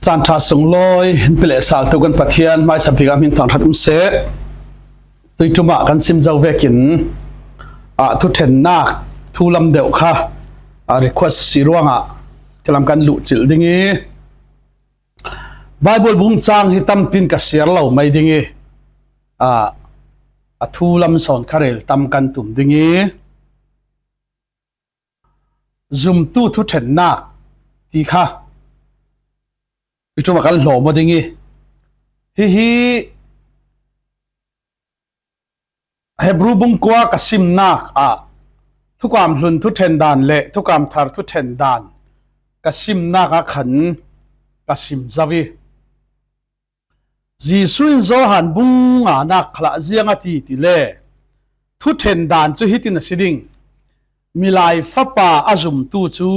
จานทาส่งลอยเปลสาลตุกันปะเทียนไม่สัมผัสมินทางทัดเสตุยทุมากันซิมเจ้าเวกินทุเทนนักทุลำเดียวค่ะrequest สิรวงกำลังกันลุจิลดิ้งไบเบิลบุ้งจางที่ตั้มปินกับเสียเราไม่ดิ้งทุลำสอนคาเรลตั้มกันตุ่มดิ้งซุมตู้ทุเทนนักที่ค่ะอีกตัวมากันหล่อมาดิ้งฮิเฮบรูบุ้งกัวกับซิมนักทุกความหลุนทุเทนดานเละทุกความทาร์ทุเทนดานกับซิมนักขันกับซิมซาวีจีสุนโซหันบุ้งนักขละเจียงตีเล่ทุเทนดานจูฮิตินสิดิงมีลายฟ้าป่าอาจุมตูจู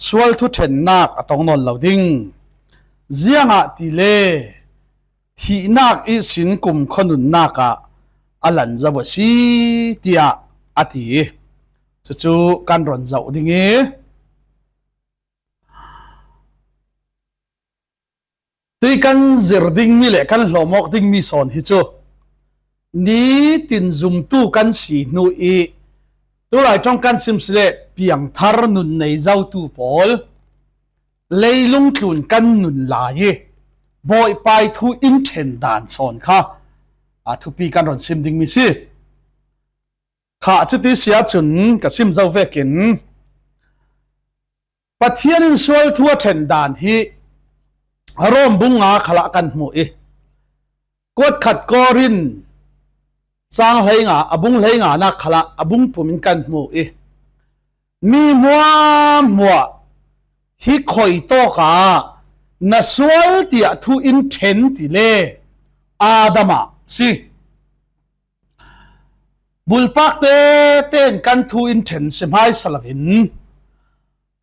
สวลทุเทนนักตองนนเหล่าดิ้งเจียงตีเล่ที่นักอิสินกุมขนุนนักอลันจะบสีเตียตีจู่ๆการรอนเจ้าดิ้งตีกันเจอดิ้งมีเล็กกันหลอมอกดิ้งมีสอนฮิจูนี้ตินซุมตู้กันสีนูตัวไหลจงกันซิมสเลเปียงทารนุนในเจ้าตู้ปอลเลยลุงคลุนกันนุนลายบอยไปทูอินเทนดานสอนค่ะทุปีกันรอนซิมดิ้งมีสิข้าจุดที่เสียจุนกับซิมเจ้าเวกินปัจเจียนสวยทั่วเทนดานฮีร่มบุงขละกันหมดกดขัดกอรินสร้างให้บุงให้นักขละบุงปุ่มินกันหมดมีมัวฮิคอยโตกาน่าสวยที่ทูอินเทนติเลอาดามาสิบุลปักเต้นกันทูอินเทนสิไม่สลับหิน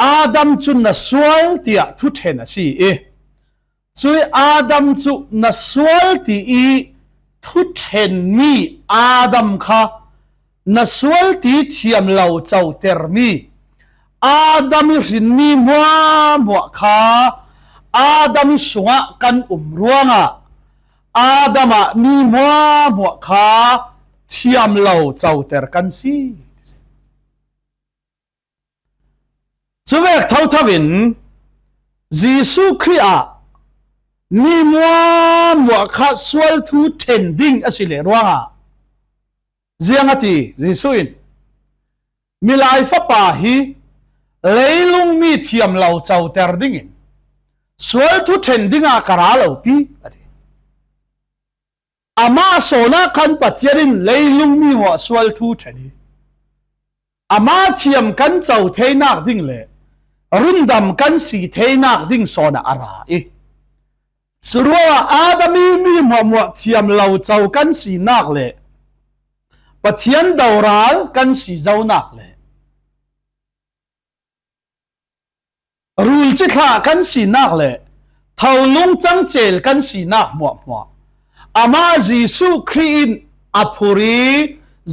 อาดัมจุนน่าสวยที่ทูเทนสิช่วยอาดัมจุน่าสวยที่ทุเทนมีอาดัมค่ะน่าสวยที่เทียมเราเจ้าเตอร์มีอาดัมรินมีมัวค่ะอาดัมสงะกันรวงอาดัมมีมัวค่ะเทียมเราเจ้าเตอร์กันสิช่วยเท่าทวินยิสุคริอามีมัวข้าสวลทูเทนดิ้งอสิเลรัวเจียงตีจิสุอินมีลายฟ้าป่าฮีเลยลุงมีเทียมเราเจ้าเตอร์ดิ้งสวลทูเทนดิ้งกระเราปีอามาโซนาคันปัจเจริญเลยลุงมีหัวสวลทูเทนอามาเทียมกันเจ้าเทนักดิ้งเลยรุ่นดำกันสีเทนักดิ้งโซนาอะไรสรัวอาดามีมัวเทียมเราเจ้ากันสีนักเลยปะเทียนดาวราลกันสีเจ้านักเลยรูลจิตละกันสีนักเลยเท่าลุงจังเจลกันสีนักมัวอามาจิสุครีนอภุรี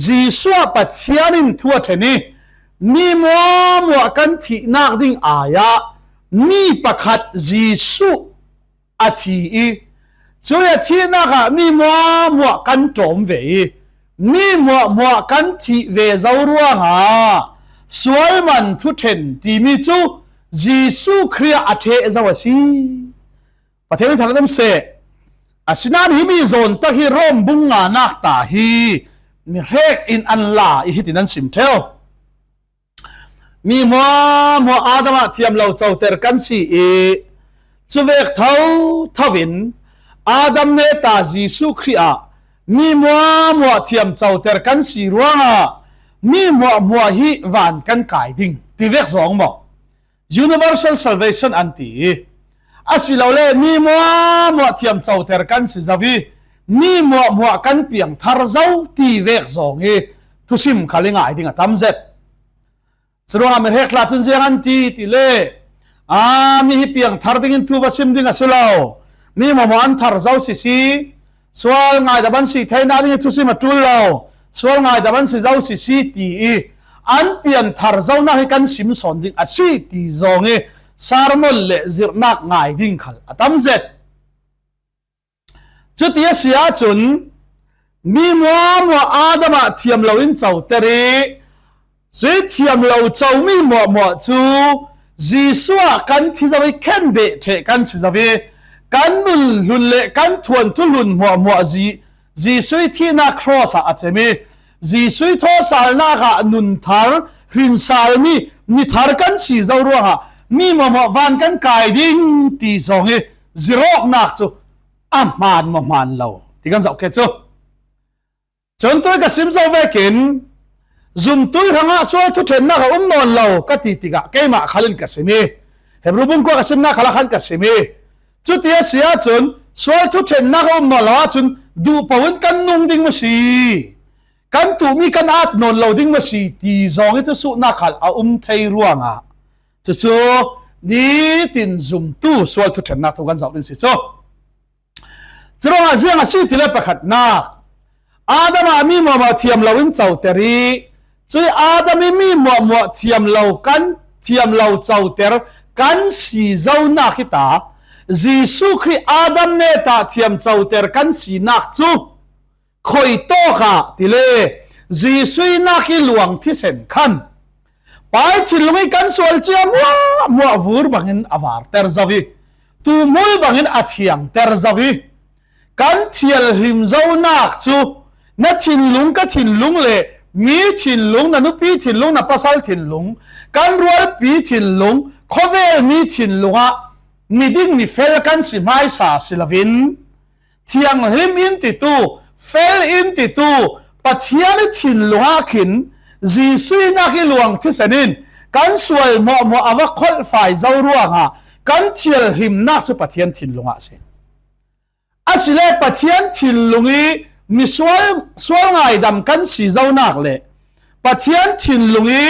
จิสุปะเทียนินทั่วเทนีมีมัวกันที่นักดิ้งอายะมีประคัดจิสุอาทิช่วยที่นักมีมัวกันจมเวมีมัวกันที่เวเจ้ารัวสวยมันทุเทนที่มีจูจิสุครีอาเทเจ้าสิประเทศทางนั้นเสอาสินันฮิมีโซนตะฮิร่มบุงนักตาฮีมีเรกอินอันลาอิฮิตินันสิมเทลมีมัวอาดามะเทียมเราเจ้าเตอร์กันสิช่วยเท่าทวินอาดัมเนตาจิสุครีอามีมัวเทียมเจ้าเตอร์กันสีรัวมีมัวฮิวันกันไก่ดิ่งที่เวกสองบอก universal salvation อันตีอาศิลาเล่มีมัวเทียมเจ้าเตอร์กันสีจาวีมีมัวกันเปียงทาร์เจ้าที่เวกสองทุสิมขลิงไอดิ่งตั้มเจ็ดสรุปว่ามันเฮกลาจุนเจียงอันตีที่เล่มีฮิเปียงทาร์ดิ้งทูบัสิมดิ้งสุลาวมีมัวอันทาร์เจ้าสิสวลง่ายดับบันสิเทน่าดิ้งทุสิมาตุลลาวสวลง่ายดับบันสิเจ้าสิตีอันเปลี่ยนทาร์เจ้าน่าให้กันสิมสอนดิ้งสิตีจง sarmol le zirnak ngai ding khal atam zet chutia sia chun mi mo adama thiam lo in chau tere zui thiam lo chau mi mo chu jisua kan thi zawi khen be the kan si zawi kan nul lun le kan thuan tu lun mo ji sui thi na cross a chemi ji sui tho sal na ga nun thar rin sal mi thar kan si zo ro ha mi mo van kan kai ding ti zong he zirok nak chu man lo ti kan zau ke chu chon toi ka sim zo ve kin zum tui ranga so thu then na ga non lo ka ti ga ke ma khalin ka semi hebru bun ko ka sim na khala khan ka semi chu tia sia chun so thu then na ga non lo chun du pawun kan nung ding ma si kan tu mi kan at non lo ding ma si ti zong he tu su na khal a thei ruanga chu ni tin zum tu so thu then na thu kan zau ding si chu chronga zianga si tile pakhat na adama mi mo thiam lo in chau teri chui adami mi mo thiam lo chau ter kan si zo na khita jisu khri adam ne ta thiam chau ter kan si nak chu khoi to kha tile jisu na ki luang thi sen khan pai thilungi kan sol chiam mo vur bangin avar ter zawi tu mul bangin athiang ter zawi kan thial him zo nak chu na thin lung ka thin lung le mi thin lung na nu pi thin lung na pasal thin lung kan rual pi thin lung khovel mi thin lunga mi ding ni fel kan si mai sa silavin thiang him in ti tu fel in ti tu pathian thin lunga khin jisui na ki luang thi sanin kan sual mo awa khol fai zo ruanga kan thial him na chu pathian thin lunga se asile pathian thin lungi mi sual ngai dam kan si zo nak le pathian thin lungi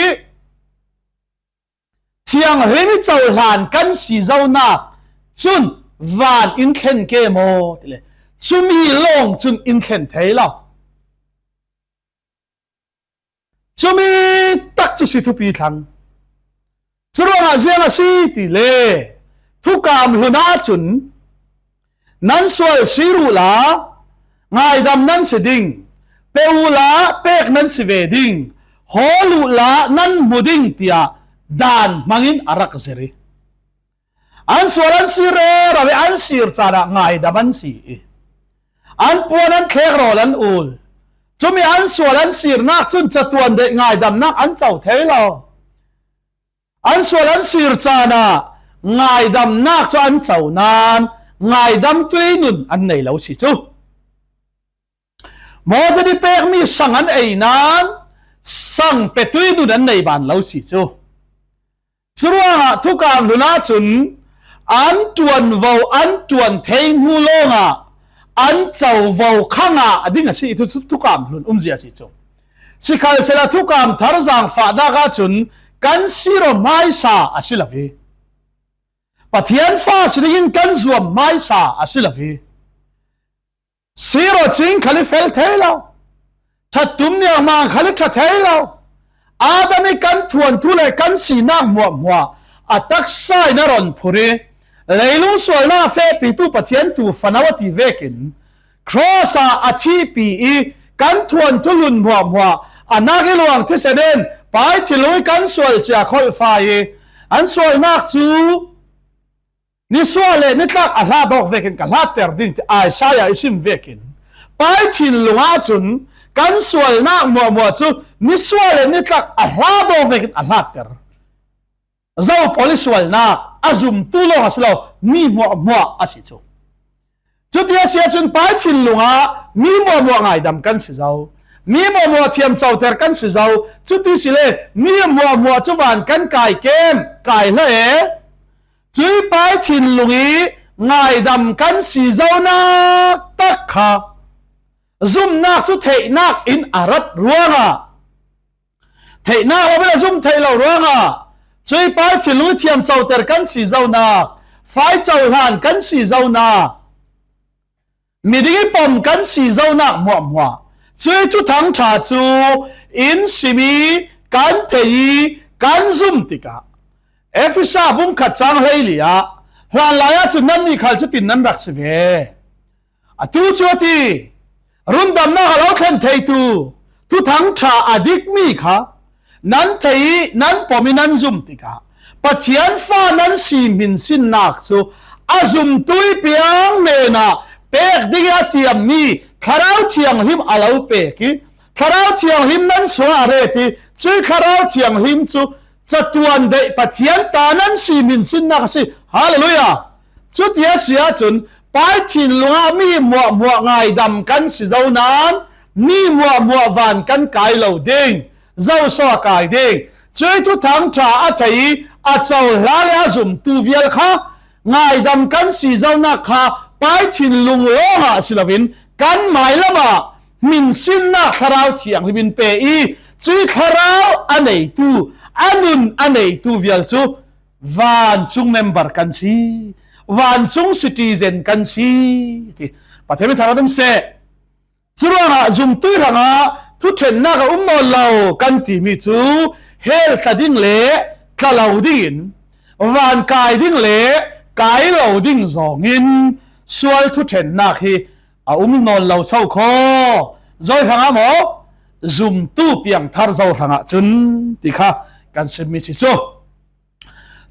thiang hemi chau hlan kan si zo nak chun van in khen ke mo tile chumi long chun in khen thei lo chumi tak chu si thu pi thang chronga zenga si tile thu kam huna chun nan sual siru la ngai dam nan se ding peula pek nan se ve ding holu la nan muding tia dan mangin arak zeri an sualan sire rawe an sir chara ngai daman si an puanan khek rolan ul chumi an sualan sir nak chun chatuan de ngai dam nak an chau thelo an sualan sir chana ngai dam nak chu an chau nan ngai dam tui nun an nei lo si chu mo jadi pek mi sangan einan sang petui nu dan nei ban lo si chu chruanga thukam luna chun an tuan thei mu longa an chau vo khanga adinga si chu thukam lun zia si chu sikhal sela thukam tharzang fa da ga chun kan siro mai sa asilavi pathian fa sirin kan zuam mai sa asilavi siro ching khali fel thelo thatum nia ma khali tha thelo adami kan thuan thu le kan si nak mo atak sai na ron phuri leilung sol na fe pi tu pathian tu fanawati vekin crossa achi pi i kan thuan thu lun mo anagi luang thi seden pai thilui kan sol cha khol fai an sol nak chu ni suale ni tlak a hla bok vekin ka hla ter ding ai saya isim vekin pai thin lunga chun kan sual nak mo chu ni suale ni tlak a hla bok vekin a hla ter zau polisual nak azum tu lo haslo mi mo asi chu chu tia sia chun pai thin lunga mi mo ngai dam kan si zau mi mo thiam chau ter kan si zau chu ti sile mi mo chu van kan kai kem kai la chui pai thin lungi ngai dam kan si zo na tak kha zum nak chu thei nak in arat ruanga thei na wa bela zum thei lo ruanga chui pai thin lungi thiam chau ter kan si zo na fai chau han kan si zo na mi ding pom kan si zo na mo chui tu thang tha chu in simi kan thei kan zum tika เอฟิซาบุ้มขัดจางเฮลียหลานลายจุดนั้นนี่ขัดจุดตินนั้นรักสิเวอตูชัวตีรุ่นดำน้าเราเข็นเทตูทุทั้งชาอดิกมีค่ะนั้นเทนั้นปอมินั้นซุ่มติกาปัจเจียนฟ้านั้นสีมินสินนักสูอาซุ่มตุยเปียงเมน่าเปกดิกาเทียมมีคาราเทียงหิมอาลาวเปกิคาราเทียงหิมนั้นสวาเรติจุยคาราเทียงหิมจูจัตวันเดปัจเจียนตานั้นสีมินสินนักสิฮาเลลูยาจุดเยสยาจุนไปถิ่นลงมีมัวไงดำกันสิเจ้านั้นมีมัววันกันกายเหล่าเด้งเจ้าสวากายเด้งช่วยทุกทางชาอัฐิอาเจ้าลายาจุมตูเวียลค่ะไงดำกันสิเจ้านักค่ะไปถิ่นลุงโลหะศิลวินกันหมายละมามินสินนักคาราวเทียงที่บินเปอีช่วยคาราวอันไหนตูอันนุนอันไหนตูเวียลจูวันจุงเมมเบอร์กันสิวันจุงซิติเซนกันสิที่ประเทศไทยเราต้องเสกจุดว่าจุมตุยหังทุกเทนนักมอลเรากันที่มีจูเฮลตัดิ้งเละกะเหลาดิ้งวันกายดิ้งเละกายเหลาดิ้งสองอินส่วนทุกเทนนักที่นอลเราเช่าคอจอยหังหมอจุมตุเปียงทาร์จอยหังจุนที่ข้ากันเสมิสิจู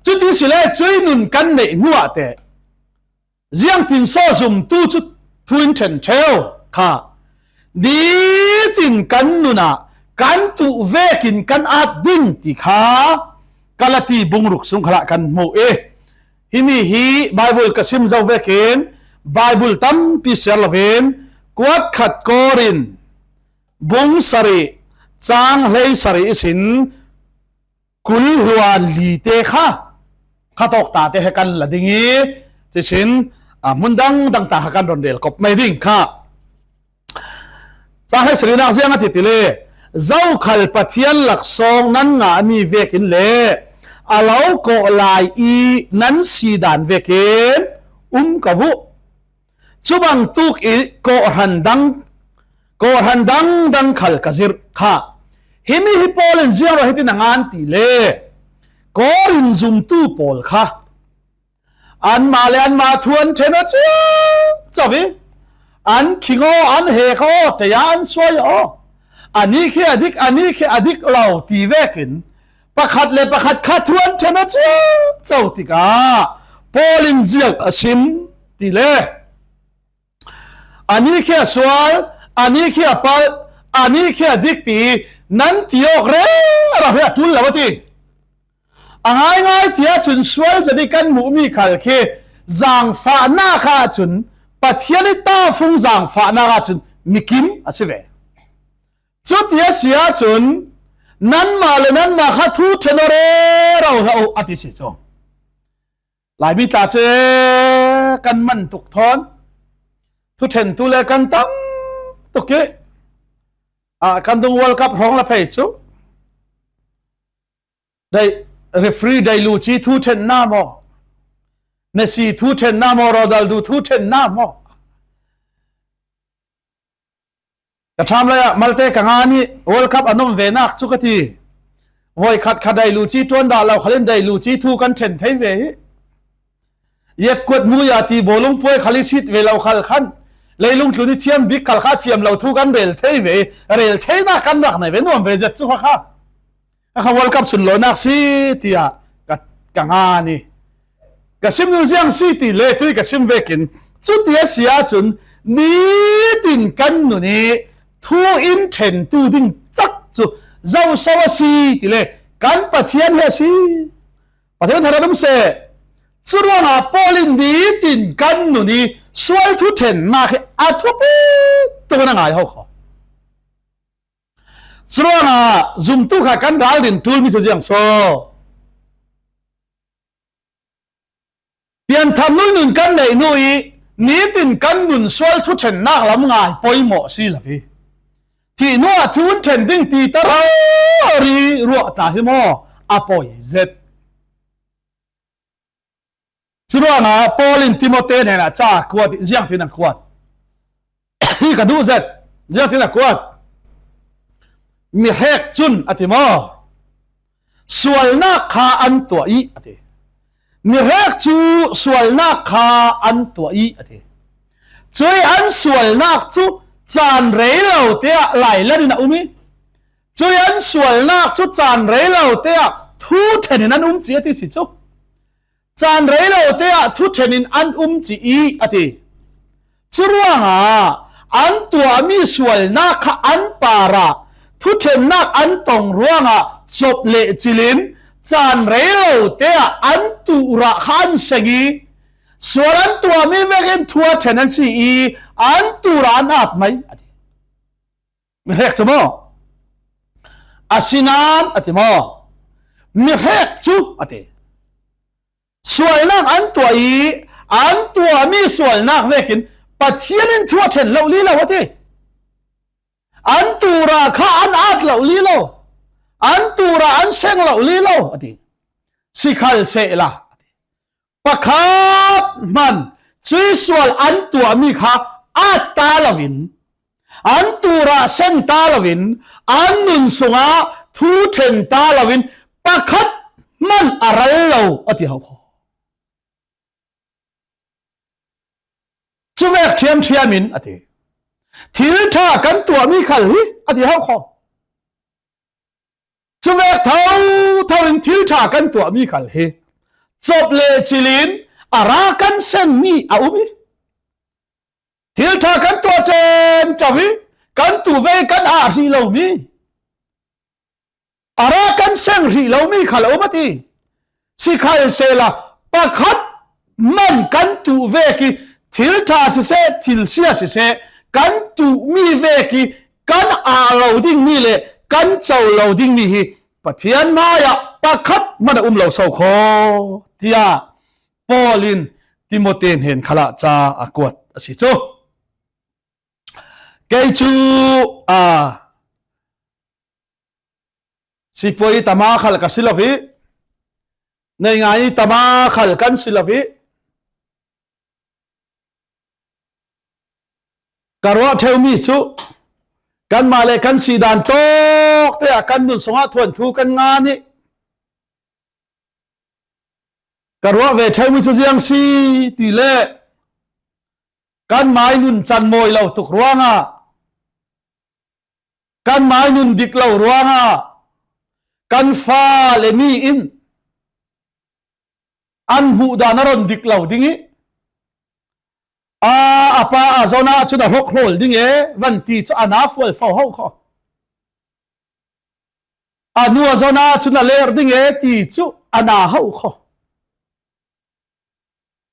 จุดที่สิเลช่วยนุนกันในหัวแต่เสียงตินโซซุมตู้จุดทวินเทนเทลค่ะดีตินกันนุนะกันตุเวกินกันอาดิงติค่ะกาลตีบุงรุกสุงขละกันโมเอฮิมีฮีไบเบิลกสิมเจ้าเวกินไบเบิลตั้มพิเศษละเวนกวดขัดกอรินบุงสรีจางเลยสรีสินกุลหวนลีเตค่ะข้าตอกตาเตะกันละดิ่งจะเช่นมุนดังตากันรอนเดลกบไม่ดิ่งค่ะจะให้สรีนักเสียงติดเลยเจ้าขัลปัทยันหลักซองนั้นงามีเวกินเล่อาลาวโกลายอีนั้นสีดานเวกินกับวุจุบังตุกอีโกหันดังขัลกซิรค่ะฮิมิฮิปอลนเจียร์ว่าฮิตินังอันติเล่กอรินซุมตูปอลค่ะอันมาเลอันมาทวนเทนเชียจับบิอันคิงอันเฮคอแต่ยอันสวยอันนี้แค่อดิกเราตีเวกินประคัดเลยประคัดขัดทวนเทนเชียเจ้าติกาปอลินเจียกชิมติเล่อันนี้แค่สวยอันนี้แค่ปอลอันนี้แค่อดิกตีนั้นที่ออกเร่เราเรียกทุนแล้ววะทีง่ายที่จุนสวยจะได้กันหมูมีขัลเคจางฟ้าหน้าข้าจุนปัจเจียนต้าฟงจางฟ้าหน้าข้าจุนมิกิมอาศัยจุดที่เสียจุนนั้นมาเลยนั้นมาข้าทูเทนเรเราเอาอธิสิจงหลายมิตาเจกันมันตุกทอนทุเทนตุเลกันตั้งตุกเกกันตรงวอลกับร้องละเพจจูได้เรฟรีได้ลูชีทูเทนน้ามอเนซีทูเทนน้ามอเราดัลดูทูเทนน้ามอกระทำเลยอะมาเลเตกังานี่วอลกับอนมเวนักสุกทีวอยขัดได้ลูชีทวนดาเราขลินได้ลูชีทูกันเทนเทเวเย็บกวดมูยาตีโบลุงป่วยขลิชิตเวลาขัลขันเลยลุงทุนเทียมบิ๊กขัลข้าเทียมเราทูกันเรลเทเวเรลเทน่ากันรักไหนเป็นวันเบรจสุขค่ะข้าวอลกับสุนโลนักสิที่กังานี่กับซิมนูเซียงสิที่เล่ตุยกับซิมเวกินจุดที่เสียจุนนี้ตินกันนู่นนี่ทูอินเทนตูดิ้งจักจุเจ้าสวัสดีที่เล่กันปัจเจียนเฮสิปัจเจียนทารุมเสสุดว่าปอลินนี้ตินกันนู่นนี่สวยทุเทนมาแค่อัฐบุตัวนั่งไงเขาขอสระน่ะซุมตุกกันดาลินทูลมิจะยังโซเปลี่ยนทำนู่นกันในนู่นนี้ตินกันนู่นสวยทุเทนนักลำไงปอยหมอสิล่ะพี่ที่นู่นทุนเทนดิ้งตีตะรารีรัวตาหิมออปอยเจ็ดสระน่ะปอลินติโมเตเนี่ยนะจ้ากวดยังที่นั่นกวดที่กระดูเจ็ดยังที่นั่นกวดมีเฮกจุนอธิมอ สวลนักขาอันตัวอีอติมีเรียกจูสวลนักขาอันตัวอีอติช่วยอันสวลนักจูจานเรลเตียไหลแล้วดินะอุมิช่วยอันสวลนักจูจานเรลเตียทุเทนินอันจีอติสิจูจานเรลเตียทุเทนินอันจีอีอติจุรวงอันตัวมีสวลนักขาอันปาระทุเทนนักอันตรงรวงจบเลจิลินจานเรลเตียอันตุระขันสกีส่วนอันตัวมีเวกินทัวเทนันซีอีอันตุระนัดไหมมีเรียกจะมั้งอาศินานอติมั้งมีเรียกจูอติส่วนนักอันตัวอีอันตัวมีส่วนนักเวกินปัจเจียนทัวเทนเหล่าลีเหล่าที่อันตุระข้าอันอาดเหล่าลีเหล่าอันตุระอันเซงเหล่าลีเหล่าอติสิขัลเสละประคับมันช่วยส่วนอันตัวมีข้าอาดตาลวินอันตุระเซงตาลวินอันนุนสงะทูเทนตาลวินประคับมันอะไรเหล่าอติเขาจุเวกเทียมมินอติทิลท่ากันตัวมีขัลหิอติเขาจุเวกเท่าอินทิลท่ากันตัวมีขัลหิจบเลจิลินอารากันเซนมีอาอุมิทิลท่ากันตัวเจนจวิกันตัวเวกันอารีเหล่ามีอารากันเซนรีเหล่ามีขัลอุมติสิขัลเซลาประคัดมันกันตัวเวกิทิลท่าสิเซทิลเสียสิเซกันตูมีเวกีกันอาเหล่าดิ้งมีเลยกันเจ้าเหล่าดิ้งมีฮีปะเทียนมายะปะคัดมันเหล่าเศร้าคอเตียปอลินติโมเตนเห็นขละจาอากวดสิโจเกจูสิปวยตมาขลกัสิลวิในงานตมาขลกันสิลวิกระว่าเทวมีชุกันมาเลยกันสีดานโตกแต่กันนุนสงะทวนทูกันงานนี้กระว่าเวทเทวมีชุเสียงสีตีเล่กันไม้นุนจันมวยเราตุกรัวงะกันไม้นุนดิกเรารัวงะกันฟ้าเลมีอินอันหูดานรนดิกเราดิ้งอาปาอาโซนาชุดหกโหลดิ้งวันที่จะอนาฟอลฟ้าเขาขอนัวโซนาชุดเลร์ดิ้งที่จะอนาเขาขอ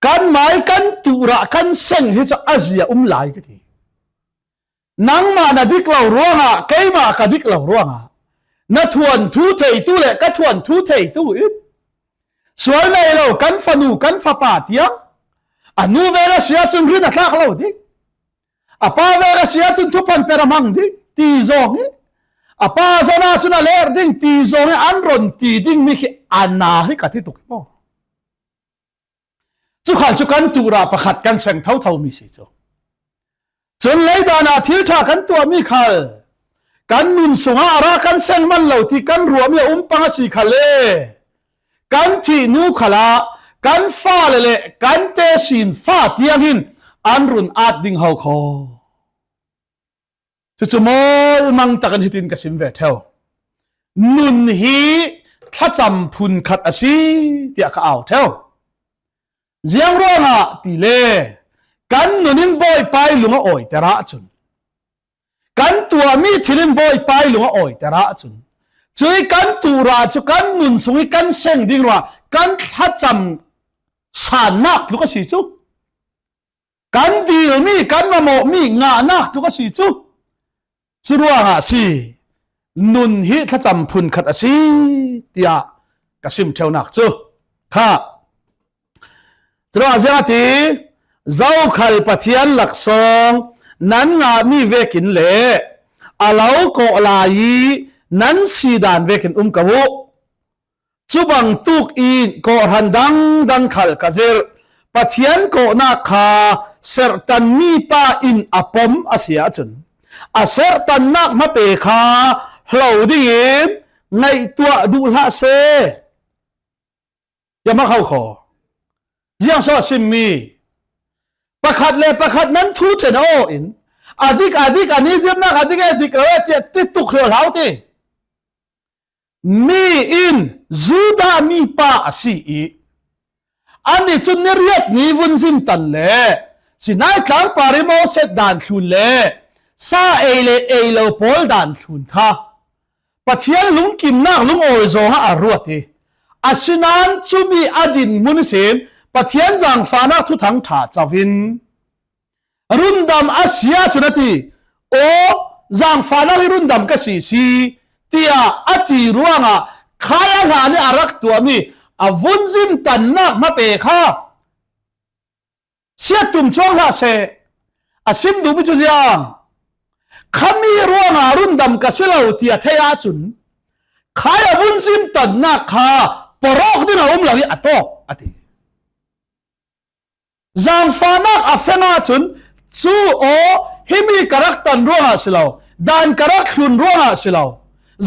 กันไม้กันตุระกันเส้นที่จะอาเซียไหลกันทีนังมานาดิกเรารัวงะเกยมาคดิกเรารัวงะนัทวนทูเทยตู้เล่กัทวนทูเทยตู้อินส่วนในเรากันฟนูกันฟ้าป่าเตียงนูเวลาเสียจนรินักลักเราดิป้าเวลาเสียจนทุพันเปรมังดิตีจงป้าโซนาจุนาเลร์ดิ้งตีจงอันรอนตีดิ้งมีแค่อันนาให้กัดที่ตุกโมจุกันตุระประคัดกันเสียงเท่ามีสิจนเลยดานาทิลท่ากันตัวมีขัลกันมินสงอารากันเสียงมันเหล่าที่กันรวมเนี่ยปังสีขัลเลกันที่นูขลากันฟ้าเลยกันเตสินฟ้าเตียงหินอันรุนอาดดิ้งเฮาคอจุมอลมังตะกันหิตินกสิมเวทเทวนุนฮีข้าจำพุนขัดอาศีเตียกเอาเทวเจียงร้องอ่ะตีเล่กันนุนินบอยไปลุงอ่อยแต่ละจุนกันตัวมีทิลินบอยไปลุงอ่อยแต่ละจุนช่วยกันตัวราจุกันนุนสวยกันเซงดิ้งว่ากันข้าจำสานนักลูกสิจูกันดีมีกันมาโมมีงานักลูกสิจูสุรัวงาสีนุนฮิข้าจำพุนขัดอาศีเตียกสิมเทวนักจูข้าสุรัวเสียทีเจ้าขัลปะเทียนหลักสองนั้นงามีเวกินเล่อาเลาโกลายีนั้นสีดานเวกินกะวุจุบังตุกอินโกหันดังขัลกะเซรปะเทียนโกนาคาเสรตันมีป้าอินอปมอาเสียจุนอาเสรตันนักมาเปคาเหล่าดิ้ง ไงตัวดูละเซอย่ามาเข้าขอยังซอซิมมีประคัดเลยประคัดนั้นทูเทนโออินอดีกอันนี้เสียนักอดีกเราเจ็ดติดตุกเรือเราที่มีอินจูดามีป้าสีอันนี้จุดนี้เรียกนิวุนซิมตันเลยสินายครั้งปาริโมเสดด่านทุนเลยซาเอเลโปลด่านทุนค่ะปัจจัยลุงกิมนักลุงโอโซฮะอารวติอาชินันจุมีอดินมุนเซมปัจจัยจังฟานักทุทังถาจาวินรุนดำอาเซียจุนทีโอจังฟานักรุนดำก็สีที่อาจีรัวงะขายงานนี่อารักตัวมีอาวุนซิมตันนักมาเปค่ะเสียตุ่มช่วงละเสอาซิมดูมิจุเซียงขมีรัวงารุนดำก็เสลาที่อาเทียจุนขายอาวุนซิมตันนักค่ะปรอกดินาลาวิอัตโตอติจังฟานักอาเฟนาจุนสู้โอฮิมีกรักตันรัวงาสิลาวดานกรักชุนรัวงาสิลาว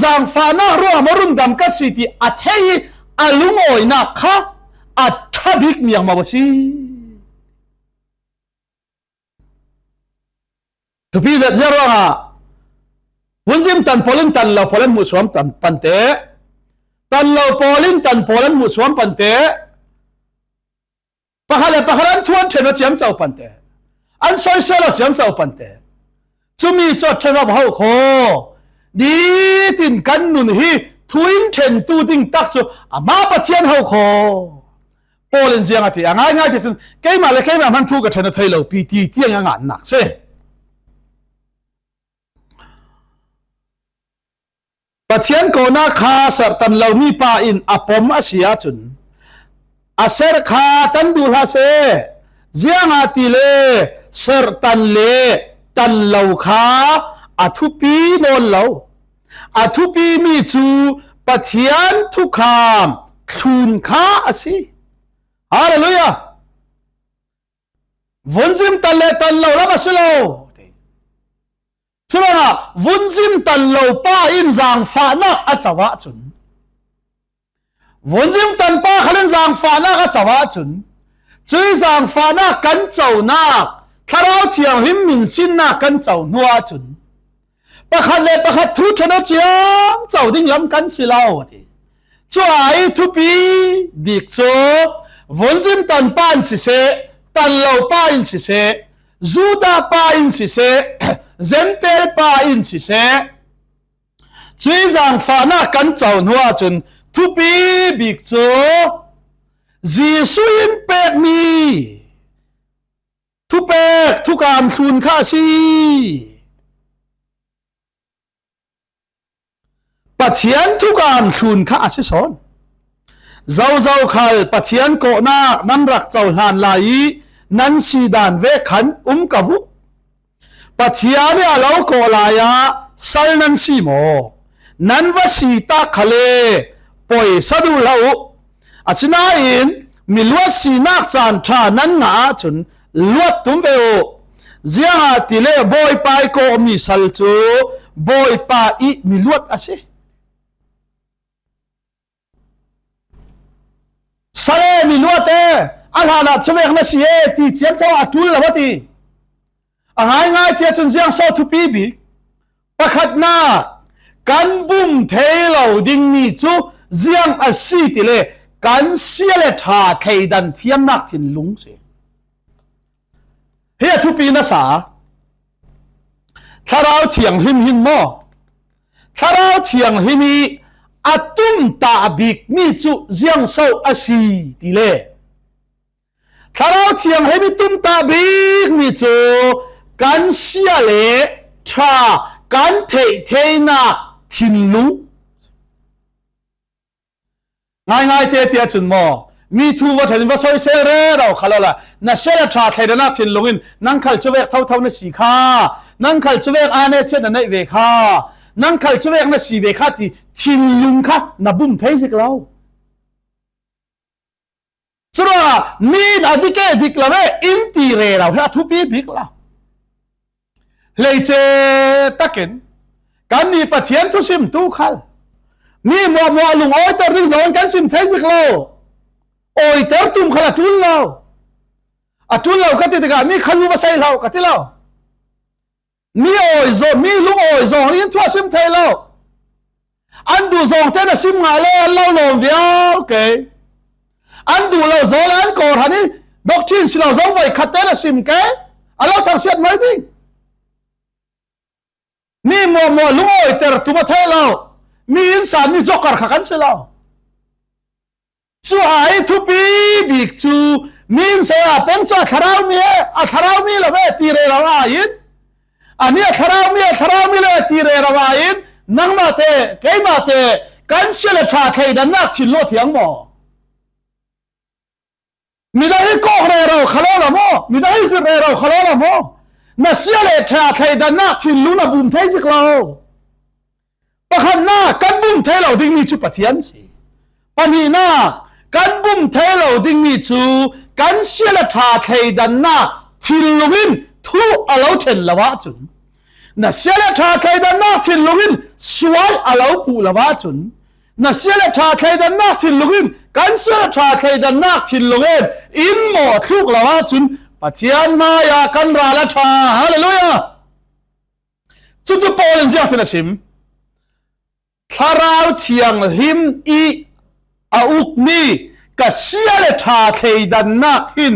จังฟานักรัวงารุนดำก็สิที่อาเทียอาลุงโอยนักค่ะอาทับิกมีอย่างมาบสิทุกปีจะเจอรัวงาวุ้นซิมตันโพลินตันเราโพลินมุสลิมตันปันเตตันเราโพลินตันโพลินมุสลิมปันเตปะฮะเลยปะฮะนั้นทวนเทนเจียมเจ้าปันเตอันซอยเซลเจียมเจ้าปันเตจุมีจดเทนรับเฮาโคดีตินกันนุนฮีทวินเทนตูติงตักซูอามาปะเทียนเฮาโคโพลินเจียงที่ง่ายที่สุดแค่มาเลยแค่มามันทุกกับเทนไทยเราปีที่เจียงงานหนักเซ่ปัจเจียนโกนาคาสตันเหล่ามีป้าอินอปมอาเซียจุนอาเซร์คาตันดูฮาเซเจียงอาติเลเซร์ตันเลตันเหล่าคาอาทุปีโนนเหล่าอาทุปีมีจูปัจเจียนทุกคามทุนคาอาซีฮาเลลูยาวันจิมตันเลตันเหล่าละมาสิโลสุดท้ายวุ้นซิมตันเหล่าป้าอินจางฟ้านักอาจาวะจุนวุ้นซิมตันป้าขลันจางฟ้านักอาจาวะจุนจุยจางฟ้านักกันเจ้านักถ้าเราเที่ยวหิมมินสินนักกันเจ้านัวจุนปะขัดเลยปะขัดทุชนเจียงเจ้าดิ้งยำกันสิเล่าทีช่วยทุปีบิกโซวุ้นซิมตันป้าอินสิเซตันเหล่าป้าอินสิเซจูดาป้าอินสิเซเซมเตลป้าอินสิเซช่วยจังฟ้านักกันเจ้าหัวจนทุปีบิกโซจีสุอินเป็กมีทุเป็กทุการทุนข้าชีปัจเจียนทุการทุนข้าชิสอนเจ้าขัลปัจเจียนโกนานั้นรักเจ้าหานไหลนั้นสีดานเวขันกวุปัจเจียนเนี่ยเราโกลายาสัลนันสีโมนั้นว่าสีตาขเลปอยสะดุเราอาชนาอินมีลวดสีนักจานทานั้นหนาจนลวดตุ้มเวโอเจียงติเลบอยไปโกมีสัลจูบอยไปอีมีลวดอาเซสัลมีลวดอันหานัดเสวกนัสีที่เจียมเจ้าอัตุลละวะทีง่ายที่จนเจียงโซทุปีบีประคัดนากันบุ้มเทเหล่าดิ่งมีจูเจียงอาศีติเลกันเสียเลธาไทยดันเทียมนักทินลุงเสียเฮียทุปีนัสาถ้าเราเถียงหิมมอถ้าเราเถียงหิมีอัตุมตาบิกมีจูเจียงโซอาศีติเลถ้าเราเถียงหิมีตุมตาบิกมีจูกันเสียเลธากันเทนักทินลุงง่ายเตี้ยจุนมอมีทูวัฒนิวัชยเสเรเราขลาละนั่นเสลธาไทยนักทินลุงนั่งขัลชเวกเท่านั่นสีข้านั่งขัลชเวกอาเนเชนนั่นเวข้านั่งขัลชเวกนั่นสีเวข้าที่ทินลุงข้านับบุ้มเทสิกเราสุดท้ายมีอดีตดิกละเวอินทีเรเราให้ทุบีบิกเราเลยเจตักินการมีปะเทียนทุสิมตู้ขัล มีมัวลุงโอ้ยเตอร์ดึงสอนกันสิมเทสิกโลโอ้ยเตอร์ตุมขลัดทุนเราทุนเราก็ติดกันมีขลุมาใส่เราก็ติเรามีโอ้ยโซมีลุงโอ้ยโซนี่ทั่วสิมเทเราอันดูโซเทนสิมงาเล่เราลงเดียวโอเคอันดูเราโซแล้วอันโกรธนี่ดอกชินสิเราโซไว้ขัดเทนสิมแกอันเราทำเสียดไหมดิมีมัวลุงโอ้ยเตอร์ตุมาเทเรามีอินสานมีจอกการขักันเสียเราช่วยทุบีบิกจูมีนเสียเป็นจ้าทาราวมีทาราวมีละเวตีเรราวายินอันนี้ทาราวมีละตีเรราวายินนังมาเตะเกยมาเตะกันเสียละชาไทยดันนักทิลโลเทียงหมอมีได้ให้กอกเรเราขลุ่ละหมอมีได้ให้สิเรเราขลุ่ละหมอน่ะเสียละชาไทยดันนักทิลลุนะบุญไทยจิกเราปะขันหน้ากันบุญไทยเราดิ้งมีจุปะเทียนสิปะนีหน้ากันบุญไทยเราดิ้งมีจูกันเสียละชาไทยดันนักทิลลุวินทุอาเราเทนละวะจุนน่ะเสียละชาไทยดันนักทิลลุวินสวาลอาเราปูละวะจุนน่ะเสียละชาไทยดันนักทิลลุวินกันเสียละชาไทยดันนักทิลลุวินอินหมอทุกละวะจุนปะเทียนมายากันราละชาฮาเลลูยาจุปอลนเจ้าเทนสิมทาราวเทียงหิมอีอาอุกนีกะเสียละชาไทยดันนักหิน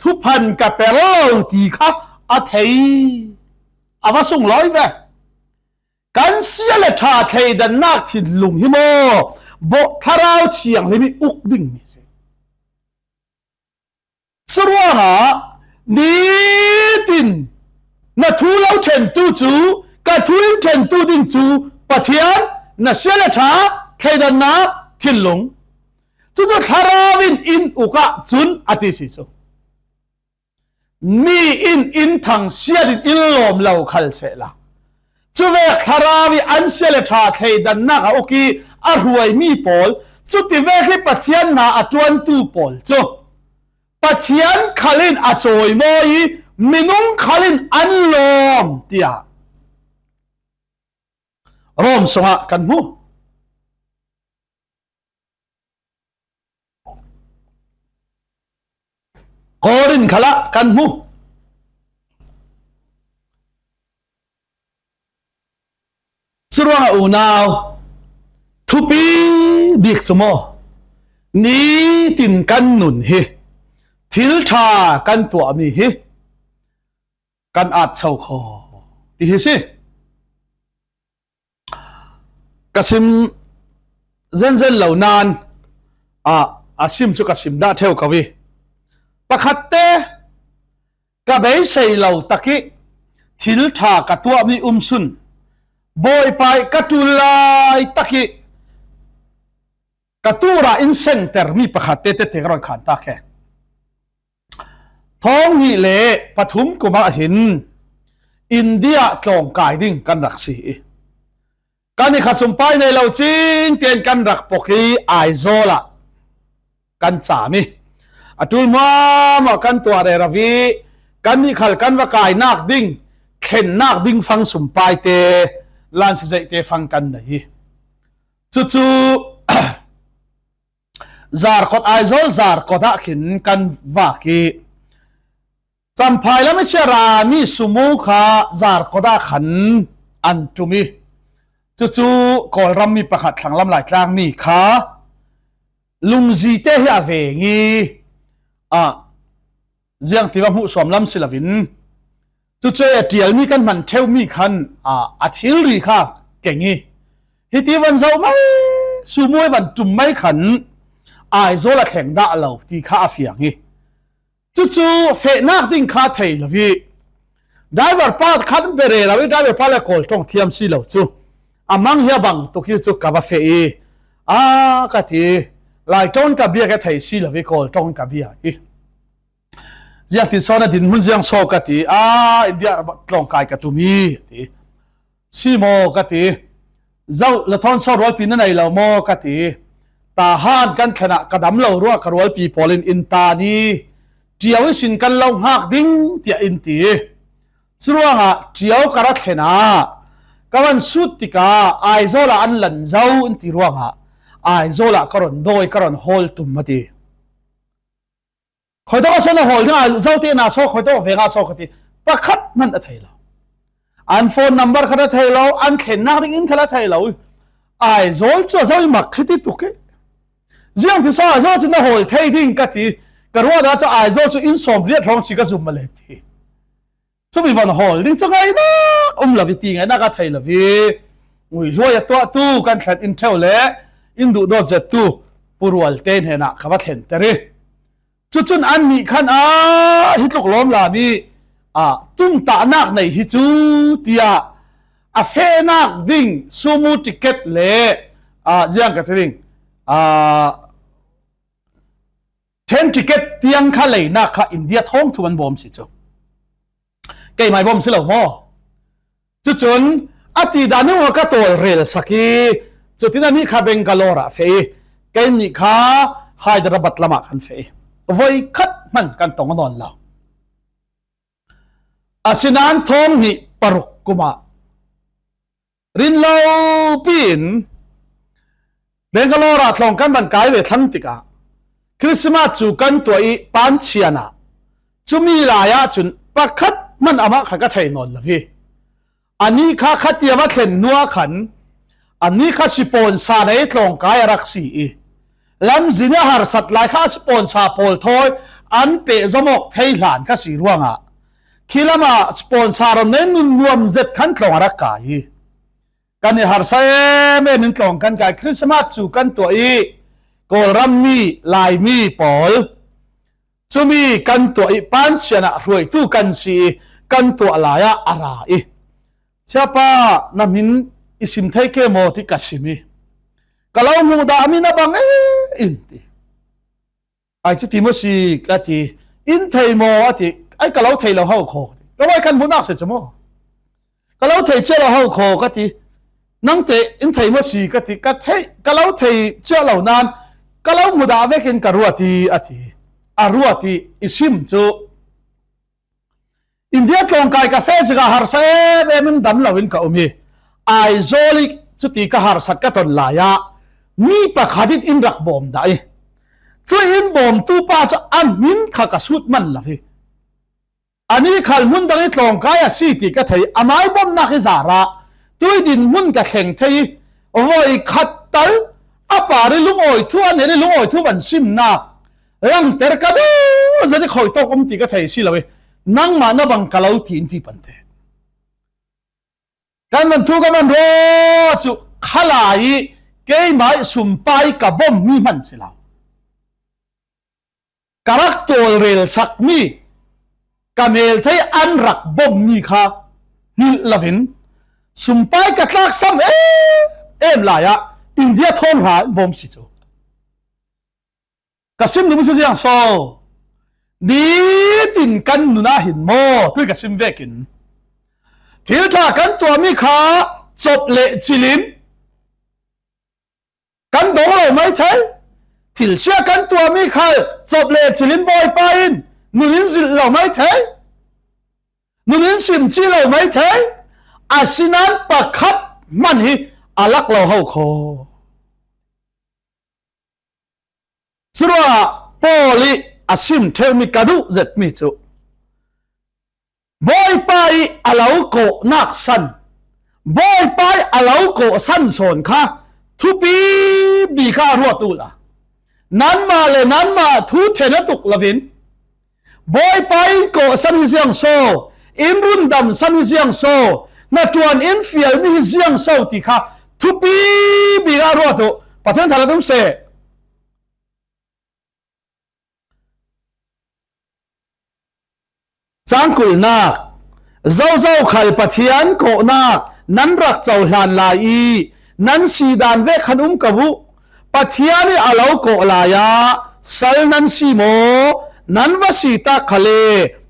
ทุพันกะเปรลตีค่ะอาไทยอาว่าส่งร้อยแวกันเสียละชาไทยดันนักหินลุงหิโมบอกทาราวเทียงหิมอุกดิ่งนี่สิสรวงะดีตินนาทูเราเชนตูจูกะทูอินเชนตูดิงจูปะเทียนน่ะเสียละชาไทยดันนักทิลลงจุดทาราวินอินอุกะจุนอติสิโซมีอินทางเสียดินอินลมเหล่าขัลเสละจุดเวกทาราวิอันเสียละชาไทยดันนักโอเคอรวยมีปอลจุดที่เวกปัจจัยนาอจวนตูปอลจุดปัจจัยขัลินอจอยมอยมินุงขัลินอันลมเตียรอมสงะกันมูกอรินขละกันมูสรวงอูนาวทุปีบิกสมอนี้ตินกันนุนเฮทิลชากันตัวมีเฮกันอาจเช่าคอที่เฮสิกสิมเซนเหล่านานอาชิมจุกสิมได้เท่ากับวิปะคัตเตกับไอ้ใส่เหล่าตะกี้ทิลทากระตัวมีสุนบอยไปกระตุลายตะกี้กระตัวราอินเซนเตอร์มีปะคัตเตเตกรันขันตาแค่ท้องหิเลปฐุมกุมาหินอินเดียตรงกายดิ่งกันรักสีกันนี่ขัดสมไปในเราจริงเตียนกันรักปกีไอโซละกันสามีจุลมากันตัวเรราวีกันนี่ขัดกันว่ากายนักดิ่งเข็นนักดิ่งฟังสมไปเตลานสิเจเตฟังกันไหนจู่ๆ zar kotไอโซzar kotขินกันว่ากีจำพายแล้วไม่เชื่อรามีสมุขาจาร์ก็ได้ขันอันจุมีจู่ๆกอลรำมีประคัดหลังลำหลายกลางมีขาลุงจีเตะเวงีเจียงที่ว่าผู้สวมลำศิลวินจู่ๆเดียลมีกันมันเที่ยวมีขันอาทิลรีค่ะเก่งงี้ฮิติวันเสาร์ไม่สมุยวันจุ่มไม่ขันไอโซละแข่งด่าเราที่ข้าเฟียงงี้จู่ๆเฟนักดิ้งขาไทยละพี่ได้บทป้าขันเบรละพี่ได้บทป้าละโกลต้องเทียมสิเราจู่มังเฮียบังตุกี้จู่กับเฟกะทีลายต้นกับเบียกับไทยสิละพี่โกลต้องกับเบียอีเจียงติดซ้อนดินมุ่งเจียงโซกะทีอินเดียตรงกายกับตุมีทีสิโมกะทีเจ้าละทอนซ้อนร้อยปีนั่นไหนเราโมกะทีตาหานกันขณะกระดำเรารัวกระร้อยปีพอลินอินตานีเจียวสินกันเราหักดิ้งเตียอินตีสรวงเจียวกระเทนาก กวันสุดติกาไอโซลาอันหลันเจ้าอินติรวงฮะไอโซลากรอนโดยกรอนฮอลตุมมาดีคอยต้องเอาฮอลที่ไอเจ้าที่น่าชอบคอยต้องเวกาชอบกันที่ประคัดมันอะไรเราอันโฟนนัมเบอร์ขนาดไทยเราอันเข็นนักดิ้งอินขนาดไทยเราไอโซลชัวเจ้าอิมักคิดตุกเกเรื่องที่สองไอโซลจะน่าฮอลเทดิ้งกันที่กระว่าเราจะไอโซลจะอินสมเรียดร้องชิกาซุมมาเลยที่จะมีวันฮอลดิ้งจะไงนะลาวิตีไงนักไทยลาวิอุ้ยรวยตัวตู้กันแข่งอินเทลเล่อินดูโดเจตู้ปูรัวเต้นเห็นนะขับเห็นแต่เรื่องจุดอันนี้ขันฮิตลูกล้อมลามีตุ้มตานักในฮิจูเตียเฟนักดิ้งซูมูติเกตเล่ยังกันดิ้งเทนติเกตเตียงข้าเลยนักข้าอินเดียท้องทุนบอมสิจูเกี่ยไม่บอมสิเหล่าหม้อจุดอติดานุก็ตัวเรลสักีจุดที่นั่นนี่ข้าเบงกาโลระเฟย์เกนี่ข้าไฮดราบัตละมาคันเฟย์ไว้คัดมันกันตรงนอนเราอาศินันทองหิปรุกกุมารินเลาปีนเบงกาโลระทองกันบันกายเวทันติกาคริสต์มาสจูกันตัวอีปานเชียนาจุมีลายะจุนประคัดมันอามาข้าก็ไทยนอนละพี่อันนี้ข้าขัดเตียมาเข็นนัวขันอันนี้ข้าสิปอนซาในตรงกายรักสีลำจินหาร์สัตว์หลายข้าสิปอนซาโพลทอยอันเปะจมกไทยหลานข้าสีร่วงอ่ะคิลามาสปอนซาร์เน้นนุ่นรวมเจ็ดขันตรงรักกายกันในหาร์เซเมนตรงกันกายคริสต์มาสจูกันตัวอีโกรัมมีลายมีปอลจูมีกันตัวอีปันเชนะรวยตู้กันสีกันตัวลายอะไรเชื่อป่ะน้ำมินอิสิมไทยเกมอที่กัสิมีก็เราหมู่ดามินะบังอินทีไอ้จุดที่มั่วสิกัที่อินไทยมอที่ไอ้ก็เราไทยเราเข้าโคก็ไว้กันบุญนักเสียจมั้งก็เราไทยเจ้าเราเข้าโคก็ที่นั่งเตะอินไทยมั่วสิก็ที่ก็เราไทยเจ้าเรานานก็เราหมู่ดาเวกินกรัวที่รัวที่อิสิมจูอินเดียตรงกายกาแฟสกาฮาร์เซเอมันดำลาวินกับอมีไอโซลิกจุดที่กาฮาร์สักกัตนลายะมีประคดิตอินรักบอมได้ช่วยอินบอมตู้ป้าจะอันมินขากสุดมันละพี่อันนี้ขันมุนดังตรงกายสิติกะเทยอามายบอมนักอิสาระตัวดินมุนกะแข่งเทยโอ้ยขัดตัลอาปาริลุงโอยทั่วเนี่ยลุงโอยทั่ววันซิมนักยังเตอร์กะดูจะได้คอยตกอมติกะเทยสิละพี่นั่งมาหน้าบังกะลาวที่อินที่ปันเตกันมันทุกข์มันรอจุขลายเกยไม้สุมไปกับบ่มมีมันเสียแล้วกรักตัวเรลสักมีกับเมลที่อันรักบ่มมีค่ะฮิลลาวินสุมไปกับลักซ้ำเอ็มลายะอินเดียทองหาบ่มสิจูกสิมดูมันจะยังโซดีตินกันนุนาหินโมตุยกับซิมเวกินที่ถ้ากันตัวมีขาจบเละจิลินกันดงเราไม่ใช่ที่เชื่อกันตัวมีขาจบเละจิลินบอยไปอินนุนินสิเราไม่ใช่นุนินสิมจีเราไม่ใช่อาศินันประคับมันฮิอาลักเราเข้าคอสุราปอลิอาชิมเทอร์มิกาดูเจ็ดมิจูบอยไปอาลาวโกนักสันบอยไปอาลาวโกสันโซนค่ะทุปีบีข้ารัวตุละนั้นมาเลยนั้นมาทุเทนตุกลาวินบอยไปโกสันฮิเซียงโซอิมรุนดัมสันฮิเซียงโซนัดวันอินฟิลมิฮิเซียงโซติค่ะทุปีบีข้ารัวตุประเทศไทยเราต้องเสจังกุลนักเจ้าขัลปะเทียนโกนักนั้นรักเจ้าหลานลายนั้นสีดานเวขันกบุปะเทียนอาลาวโกลายะสัลนั้นสีโมนั้นวสีตาขเล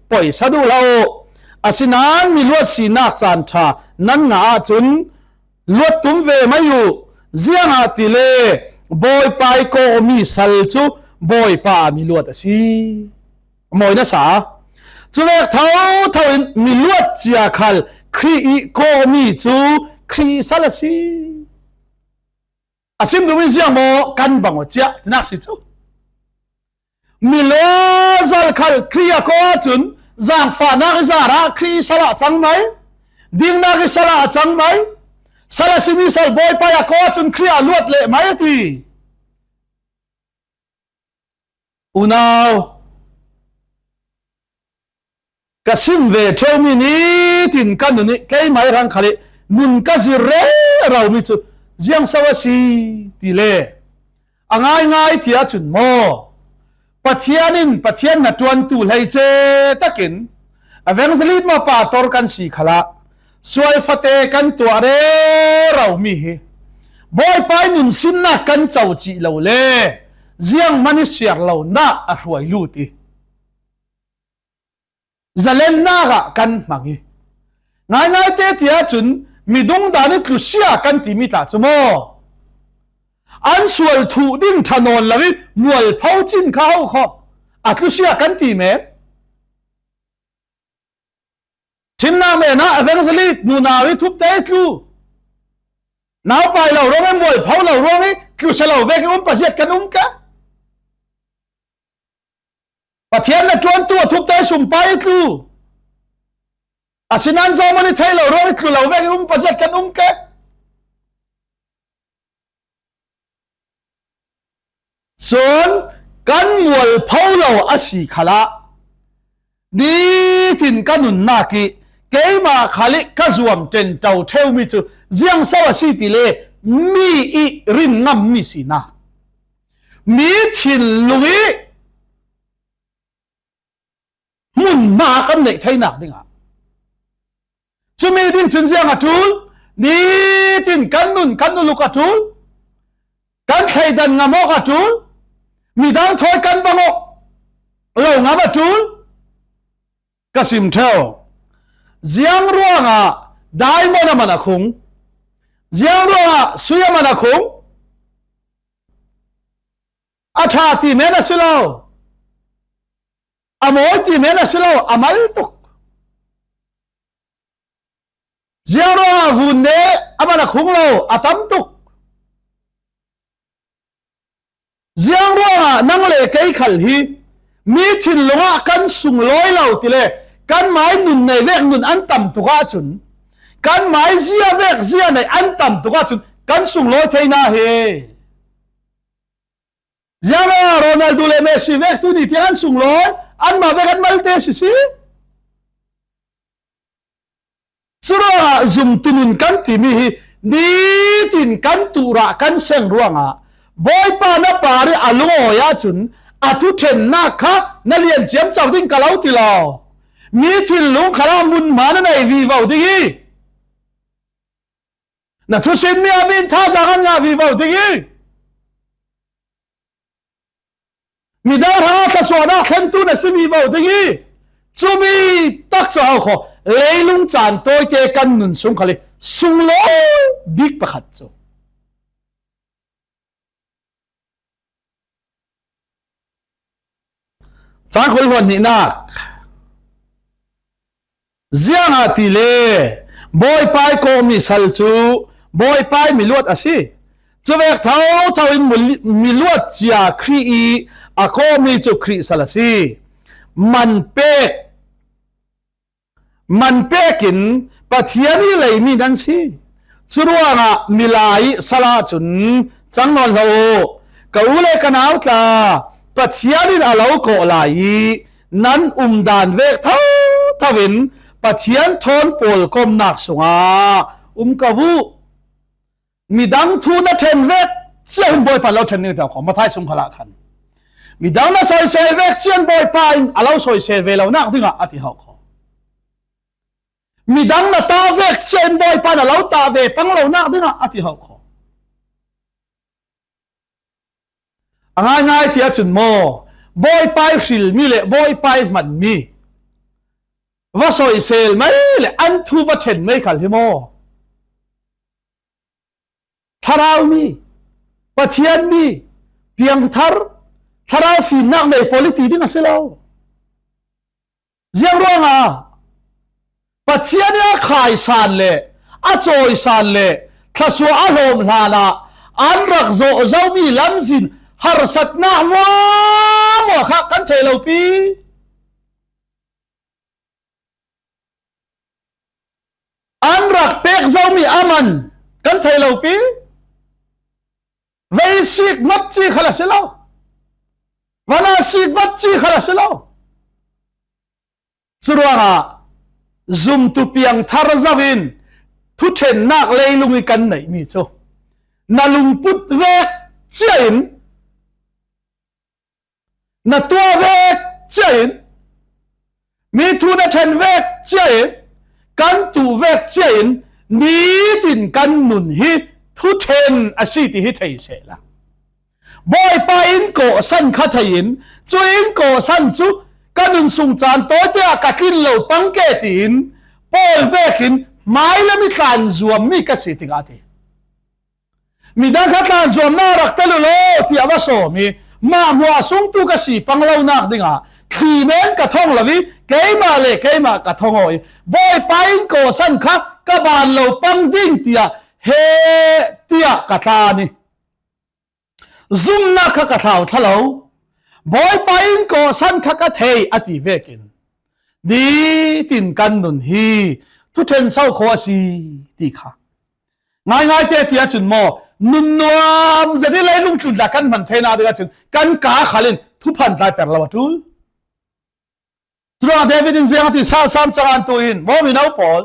ปล่อยสะดุเลาอาศินันมีลวดสีนักสันชานั้นงาจุนลวดตุ้มเวไม่อยู่เจียงอาติเลบอยไปโกมีสัลจูบอยป้ามีลวดสีมอยนะสาจุเวกเท่าอินมีลวดเจียขัลครีโกมีจู ครีสละสิอาซิมดูมิเสียงโมกันบังวะเจ้านักสิจูมิโลซัลคัลครียโกจุนจางฟานักซาระครีสละจังไหมดิงนักสละจังไหมสละสิมิสัลบอยไปยโกจุนครียลวดเละไหมทีอุณาวกสิมเวทอมินีตินกันนี่แกไม่รังคลินุนกสิเรเรามิจูเจียงสวัสดีทีเล่ง่ายง่ายที่อาจุนโมปัทยานินปัทยานนัดวันตูเลยเจตักินอเวนสลิดมาป่าตอร์กันสีขลาสวยฟัตเตกันตัวเรเรามีเฮบอยไปนุนสินนักกันเจ้าจีเราเล่เจียงมันเสียเราหน้าอรวยลูตีจะเล่นหน้ากะกันมังง่ายง่ายเตะที่อาจุนมีดงดานิคลุเซียกันที่มีตาจโมอันสวยถูดิ้งถนนละวิมวลเผาจินเขาขออัคลุเซียกันที่เมทิมนาเมนะอเวนสลิดนูนาวิทุบเตะคลูนาวไปเราร้องให้มวลเผาเราร้องให้คลุเซเราเวกปัจเจกกันกะปัจเจียนละจวนตัวทุบเตะสุ่มไปคลูอาชินันซามันไทยเราร้องให้ครูเราเวกปัจเจกกันกะส่วนกันมวลเผาเราอาศิขละดีทินกันนุนนากีเกมาขลิกจวมเจนเจ้าเทวมิจูเจียงสวัสดีติเลมีอีรินงำมิสินะมีทินลุยมุนมากันเด็กไทยนักดิงะจุมีดินจุนเสียงอัตุลดีทินกันนุนลูกอัตุลกันไทยดันงามอกอัตุลมีดังถอยกันบังอกเรางามอัตุลกสิมเทวเจียงรัวงะได้มอนามันคงเจียงรัวงะสุยามันคงอาชาติเมนัสเลาอโมติเมนัสเลาอามัลตุกเจียงรัวงะวุนเนอามันคงเราอาตัมตุกเจียงรัวงะนั่งเล่เกยขัลฮีมีทินลงะกันสุงลอยเราติเลกันหมายนุนในเวกนุนอันต่ำตุกาจุนกันหมายเสียเวกเสียในอันต่ำตุกาจุนกันสุงลอยเทน่าเฮยามาโรนัลโดเลเมสซี่เวกตุนี่ที่อันสุงลอยอันมาเวกันมาลเตสิสิสุราจุมตุนุนกันที่มีดีตินกันตุระกันเซงรัวงะบอยปานาปาริอาลุงโอยาจุนอาทุเทนนักค่ะนั่นเรียนเจียมเจ้าดิ้งกะลาวติลามีทินลุงขลามุนมาในวีวาวดิกีนัทุสิมีอามินท่าสังญาวีวาวดิกีมีดาวทางอาคาสวนาเข็นตุนสิวีวาวดิกีจูมีตักสาวขอเลยลุงจานตัวเจกันนุนสุงขลิสุงโลบิ๊กประคัตโจจางคนวันนี้นักเจียงอาทิเลบอยไปโกมีสัลจูบอยไปมีลวดอาศิจะเวกเท่าอินมีลวดจีอาครีอาโกมีจูครีสัลซีมันเป๊กินปัทยานี่เลยมีดังชีจุรวงะมิลายสลาจุนจังนนโลกอูเลกันเอาตาปัทยานี่อาเลาโกลายนั้นดานเวกเท่าวินปัจจัยทอนปอลกอมนักสงากวูมีดังทูนัทเทนเวกเจียนบอยปาเราเทนนี่เดียวของมาไทยสงขลาขันมีดังน่าซอยเซเวกเจียนบอยปาอาเราซอยเซเวเราหนักดิ้งอ่ะอธิหอกมีดังน่าตาเวกเจียนบอยปาอาเราตาเวปังเราหนักดิ้งอ่ะอธิหอกง่ายที่จะจุนโมบอยปาสิลมีเละบอยปามันมีว่าสอยเซลไม่เลยอันทูว่าเทนไม่ขัดที่โมทาราวมีปัจจัยมีเพียงทาราวฟินักใน politik ดิ้งอะไรเราเจียงรัวงะปัจจัยเนี่ยขายสารเลย a choi san le thlasua a hlom hlana an rak zo zomi lamzin har sat na mo kha kan thelo pi an rak pek zomi aman kan thelo pi vei sik mat chi khala selo wana sik mat chi khala selo suruanga zum tu piang thar zawin thu then nak leilungi kan nei mi cho nalung put vek chain na tua vek chain mi thu na then vek chain kan tu vek chain ni tin kan nun hi thu then asi ti hi thei se la boy pa in ko san kha thein chu in ko san chu kanun sung chan to te ka kin lo pang ke tin pol vekin mai la mi tlan zuam mi ka si ti ga ti mi dan kha tlan zuam na rak telu lo ti awa so mi ma mo sung tu ka si pang lo nak dinga thi men ka thong lawi ke ma le ke ma ka thong oi boy pa in ko san kha ka ban lo pang ding tia he tia ka tla ni zum na kha ka thlau thalo boy pain ko san kha ka thei ati vekin di tin kan nun hi thu then sau kho si ti kha ngai te tia chun mo nun nuam zati lai lung chun da kan man theina de chun kan ka khalin thu phan tai per lawatul tra david in zeng ti sa sam changan tu in mo mi nau pol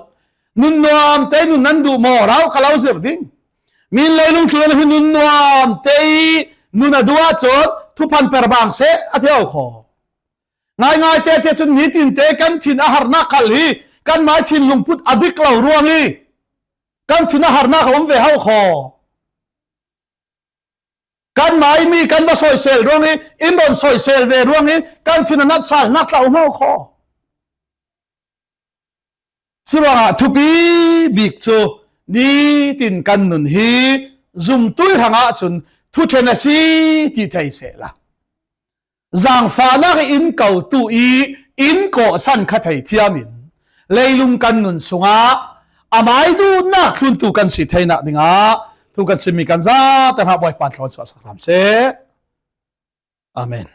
nun nuam te nun nan du mo rau kalau zir ding min lai lung chun hi nun nuam te nun adua chot thu phan per bang se atheu kho ngai te chun ni tin te kan thin a harna khal hi kan mai thin lungput adik lo ruang hi kan thin a harna khom ve hau kho kan mai mi kan ba soi sel ruang hi in don soi sel ve ruang hi kan thin na sal nak lau mau kho siranga thupi bik chu ni tin kan nun hi zum tui hanga chun thu thena si ti thei se la zang fa la in kau tu i in ko san kha thei thiamin leilung kan nun sunga amai du na thlun tu kan si theina dinga tu kan simi kan za ta ha boy pat thon so sakram se amen